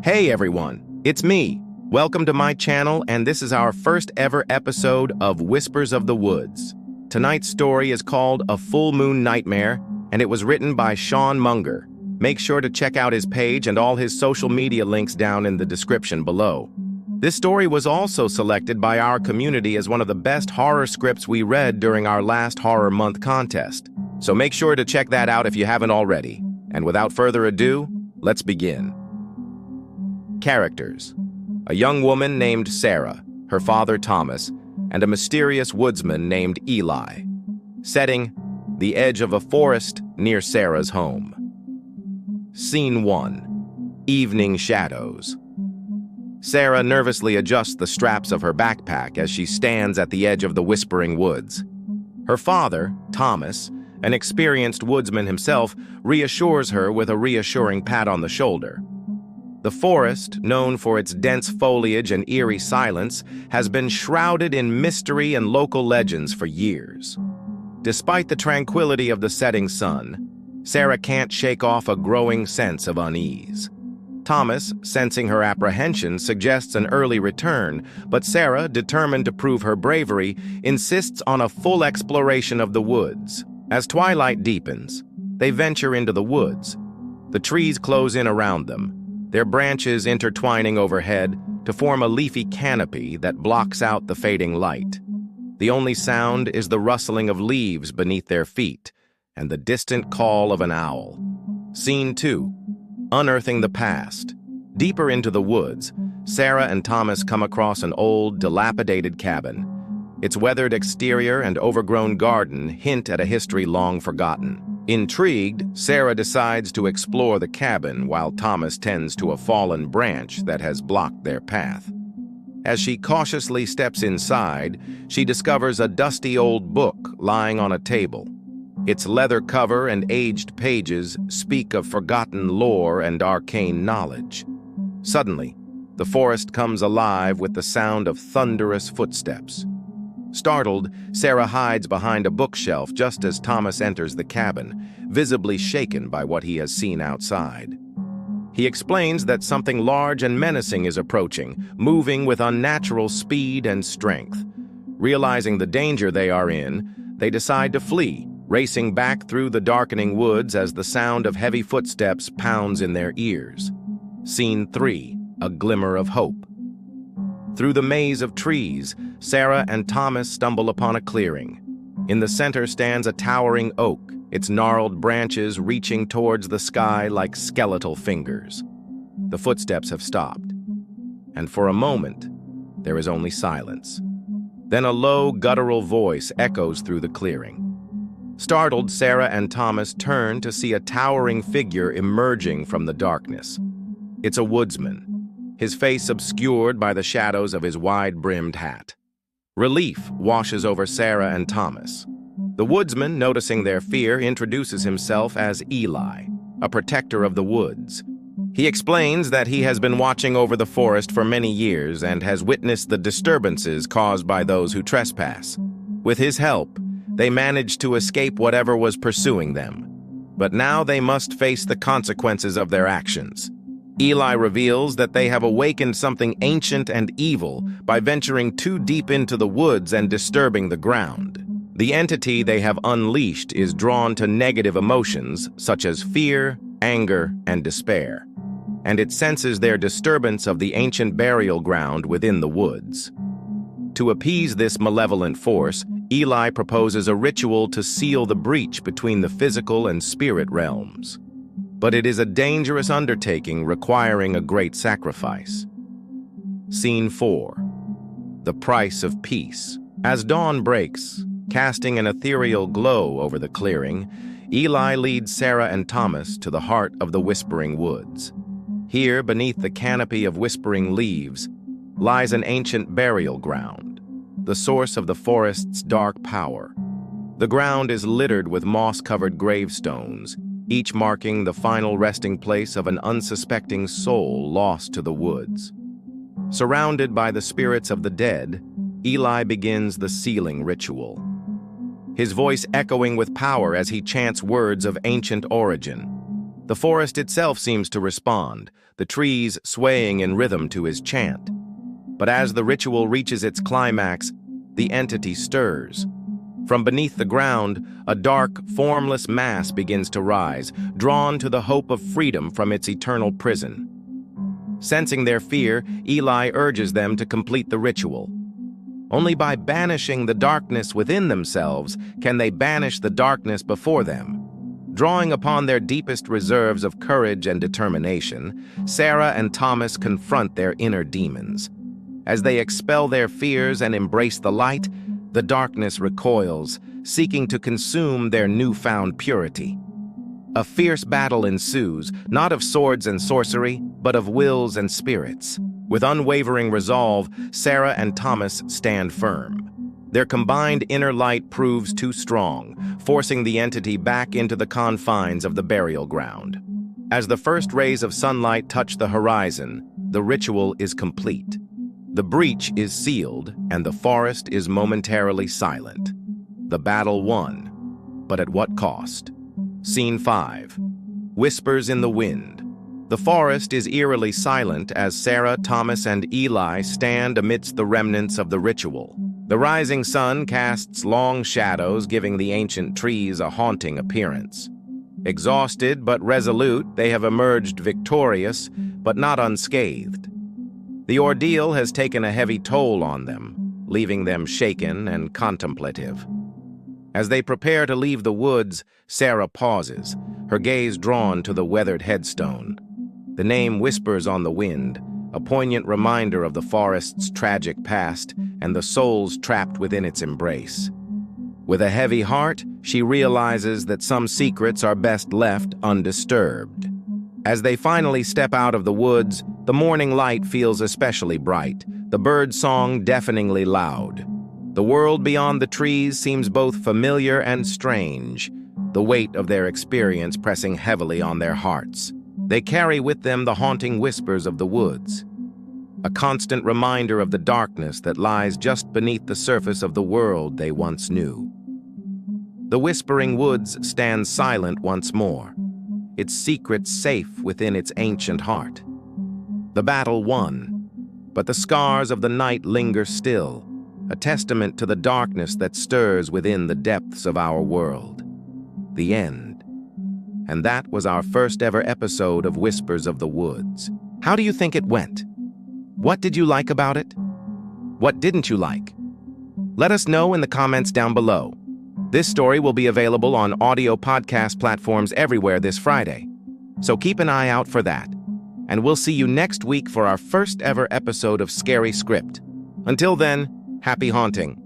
Hey everyone, it's me. Welcome to my channel, and this is our first ever episode of Whispers of the Woods. Tonight's story is called A Full Moon Nightmare, and it was written by Sean Munger. Make sure to check out his page and all his social media links down in the description below. This story was also selected by our community as one of the best horror scripts we read during our last Horror Month contest. So make sure to check that out if you haven't already. And without further ado, let's begin. Characters: a young woman named Sarah, her father Thomas, and a mysterious woodsman named Eli. Setting: the edge of a forest near Sarah's home. Scene 1. Evening shadows. Sarah nervously adjusts the straps of her backpack as she stands at the edge of the whispering woods. Her father, Thomas, an experienced woodsman himself, reassures her with a reassuring pat on the shoulder. The forest, known for its dense foliage and eerie silence, has been shrouded in mystery and local legends for years. Despite the tranquility of the setting sun, Sarah can't shake off a growing sense of unease. Thomas, sensing her apprehension, suggests an early return, but Sarah, determined to prove her bravery, insists on a full exploration of the woods. As twilight deepens, they venture into the woods. The trees close in around them, their branches intertwining overhead to form a leafy canopy that blocks out the fading light. The only sound is the rustling of leaves beneath their feet and the distant call of an owl. Scene 2. Unearthing the past. Deeper into the woods, Sarah and Thomas come across an old, dilapidated cabin. Its weathered exterior and overgrown garden hint at a history long forgotten. Intrigued, Sarah decides to explore the cabin while Thomas tends to a fallen branch that has blocked their path. As she cautiously steps inside, she discovers a dusty old book lying on a table. Its leather cover and aged pages speak of forgotten lore and arcane knowledge. Suddenly, the forest comes alive with the sound of thunderous footsteps. Startled, Sarah hides behind a bookshelf just as Thomas enters the cabin, visibly shaken by what he has seen outside. He explains that something large and menacing is approaching, moving with unnatural speed and strength. Realizing the danger they are in, they decide to flee, racing back through the darkening woods as the sound of heavy footsteps pounds in their ears. Scene 3. A glimmer of hope. Through the maze of trees, Sarah and Thomas stumble upon a clearing. In the center stands a towering oak, its gnarled branches reaching towards the sky like skeletal fingers. The footsteps have stopped, and for a moment, there is only silence. Then a low, guttural voice echoes through the clearing. Startled, Sarah and Thomas turn to see a towering figure emerging from the darkness. It's a woodsman, his face obscured by the shadows of his wide-brimmed hat. Relief washes over Sarah and Thomas. The woodsman, noticing their fear, introduces himself as Eli, a protector of the woods. He explains that he has been watching over the forest for many years and has witnessed the disturbances caused by those who trespass. With his help, they managed to escape whatever was pursuing them. But now they must face the consequences of their actions. Eli reveals that they have awakened something ancient and evil by venturing too deep into the woods and disturbing the ground. The entity they have unleashed is drawn to negative emotions such as fear, anger, and despair, and it senses their disturbance of the ancient burial ground within the woods. To appease this malevolent force, Eli proposes a ritual to seal the breach between the physical and spirit realms. But it is a dangerous undertaking requiring a great sacrifice. Scene 4. The price of peace. As dawn breaks, casting an ethereal glow over the clearing, Eli leads Sarah and Thomas to the heart of the whispering woods. Here, beneath the canopy of whispering leaves, lies an ancient burial ground, the source of the forest's dark power. The ground is littered with moss-covered gravestones, each marking the final resting place of an unsuspecting soul lost to the woods. Surrounded by the spirits of the dead, Eli begins the sealing ritual, his voice echoing with power as he chants words of ancient origin. The forest itself seems to respond, the trees swaying in rhythm to his chant. But as the ritual reaches its climax, the entity stirs. From beneath the ground, a dark, formless mass begins to rise, drawn to the hope of freedom from its eternal prison. Sensing their fear, Eli urges them to complete the ritual. Only by banishing the darkness within themselves can they banish the darkness before them. Drawing upon their deepest reserves of courage and determination, Sarah and Thomas confront their inner demons. As they expel their fears and embrace the light, the darkness recoils, seeking to consume their newfound purity. A fierce battle ensues, not of swords and sorcery, but of wills and spirits. With unwavering resolve, Sarah and Thomas stand firm. Their combined inner light proves too strong, forcing the entity back into the confines of the burial ground. As the first rays of sunlight touch the horizon, the ritual is complete. The breach is sealed, and the forest is momentarily silent. The battle won, but at what cost? Scene 5. Whispers in the wind. The forest is eerily silent as Sarah, Thomas, and Eli stand amidst the remnants of the ritual. The rising sun casts long shadows, giving the ancient trees a haunting appearance. Exhausted but resolute, they have emerged victorious, but not unscathed. The ordeal has taken a heavy toll on them, leaving them shaken and contemplative. As they prepare to leave the woods, Sarah pauses, her gaze drawn to the weathered headstone. The name whispers on the wind, a poignant reminder of the forest's tragic past and the souls trapped within its embrace. With a heavy heart, she realizes that some secrets are best left undisturbed. As they finally step out of the woods, the morning light feels especially bright, the bird song deafeningly loud. The world beyond the trees seems both familiar and strange, the weight of their experience pressing heavily on their hearts. They carry with them the haunting whispers of the woods, a constant reminder of the darkness that lies just beneath the surface of the world they once knew. The whispering woods stands silent once more, its secrets safe within its ancient heart. The battle won, but the scars of the night linger still, a testament to the darkness that stirs within the depths of our world. The end. And that was our first ever episode of Whispers of the Woods. How do you think it went? What did you like about it? What didn't you like? Let us know in the comments down below. This story will be available on audio podcast platforms everywhere this Friday, so keep an eye out for that. And we'll see you next week for our first ever episode of Scary Script. Until then, happy haunting.